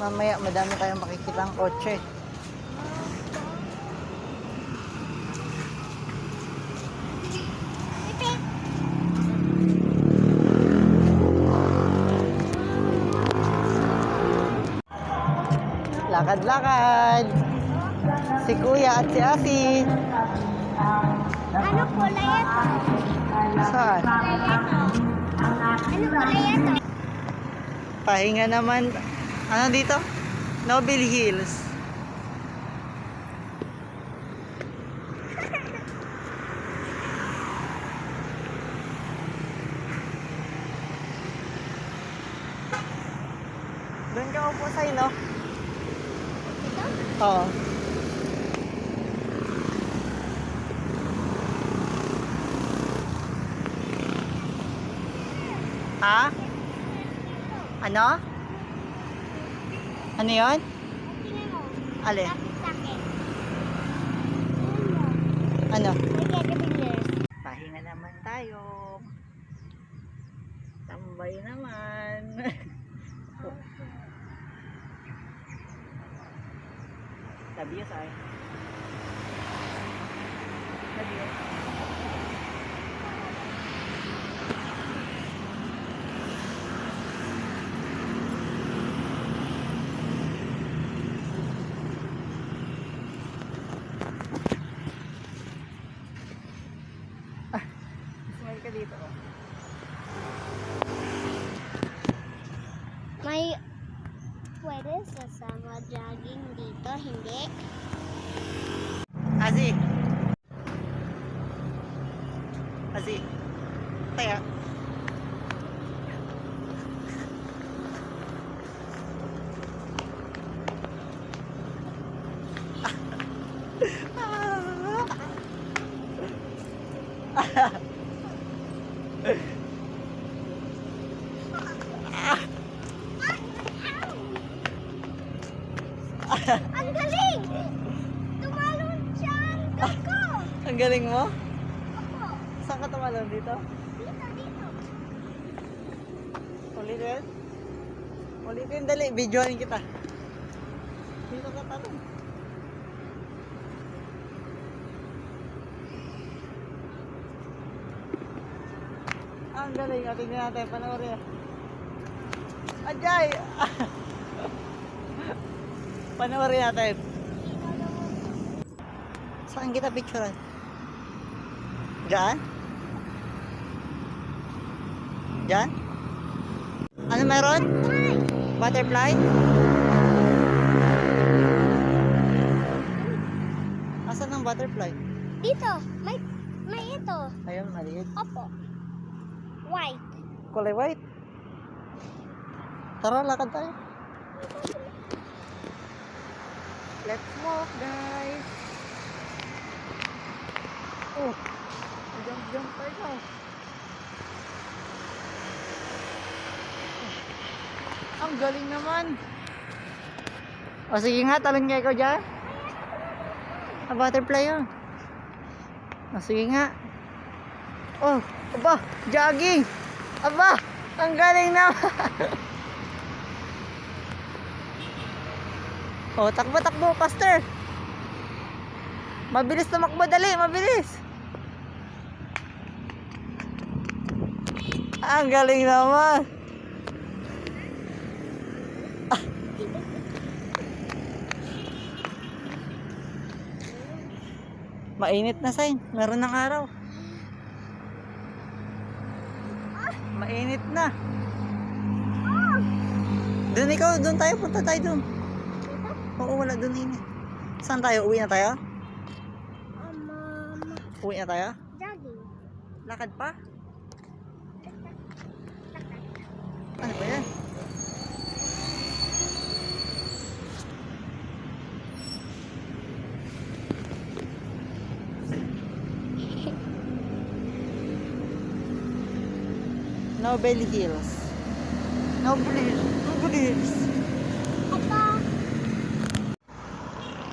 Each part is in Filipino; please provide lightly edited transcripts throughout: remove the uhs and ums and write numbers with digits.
Mamaya madami tayong makikita ang kotse. Pipit. Lakad-lakad. Si Kuya at si Asi. Ano kulay ito? Saan? Ano kulay ito? Pahinga naman. Ano dito? Noble Hills. Doon ka upo sa'yo, no? Ito? Oo. Ha? Ano? Ano yun? Tingnan mo. Alin? Lapit sa akin. Ano? May caterpillars. Pahinga naman tayo. Tambay naman. Love you, Sai. Love you. Smile ka dito. Oh. May pwede sasama jogging dito, hindi? Asi. Asi. Taya. Ang galing! Tumalon siya ang ko! Ang galing mo? Opo, Saan ka tumalon dito? dito, dito. Ulitin? Ulitin, dali. Videoin kita. Dito ka talon. Ang galing. Tingnan natin. Panoorin. Ajay! Panoorin natin. Saan kita picturean? Diyan? Diyan? Ano meron? Butterfly? Asan ang butterfly? Dito, may ito. Ayun, maliit. Opo. White. Kulay white. Tara, lakad tayo. Let's walk, guys. Oh, jump tayo. Ang galing naman. O sige nga, talon nga ikaw dyan. A butterfly yun. O sige nga. Oh, aba, jogging. Aba, ang galing naman. Oh, takbo, faster. Mabilis tumakbo, dali, mabilis. Ang galing naman. Mainit na, Sign. Meron ng araw. Mainit na. Doon ikaw, doon tayo, punta tayo doon. Oo, wala doon init. Saan tayo? Uwi na tayo? Uwi na tayo? Jogging. Lakad pa? Ano ba yan? Noble Hills. Noble Hills. Ito.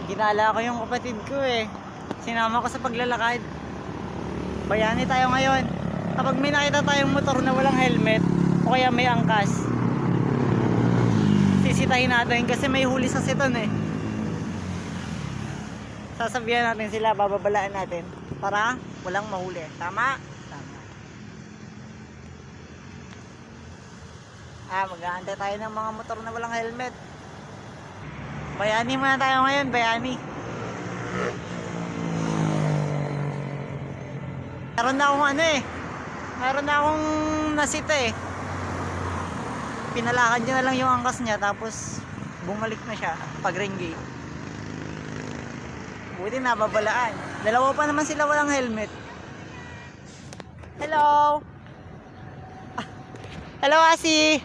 Ginala ko yung kapatid ko eh. Sinama ko sa paglalakad. Bayani tayo ngayon. Kapag may nakita tayong motor na walang helmet, O kaya may angkas. Sisitahin natin kasi may huli sa siton eh. Sasabihan natin sila, bababalaan natin para walang mahuli. Tama? Tama. Mag-aantay tayo ng mga motor na walang helmet. Bayani muna tayo ngayon, bayani. Meron na akong meron na akong nasita eh. Pinalakad niya na lang yung angkas niya tapos bumalik na siya pag ring gate. Buti nababalaan. Dalawa pa naman sila walang helmet. Hello! Hello, Asi!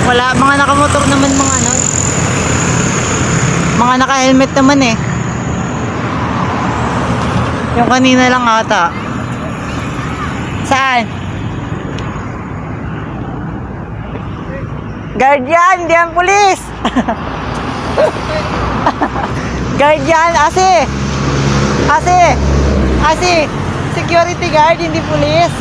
Wala, mga nakamotor naman, mga naka-helmet naman eh. Yung kanina lang ata. Saan? Guardian, di yan pulis. Guardian, Asi, security guard, hindi pulis.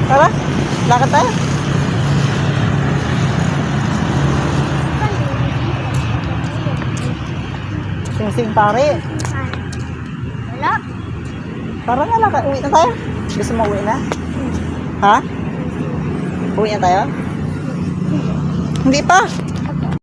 Tara, lakad tayo. Sing-sing pare. Wala. Tara na, lakad. Uwi na tayo. Gusto mo uwi na? Ha? Uwi na tayo? Hindi pa.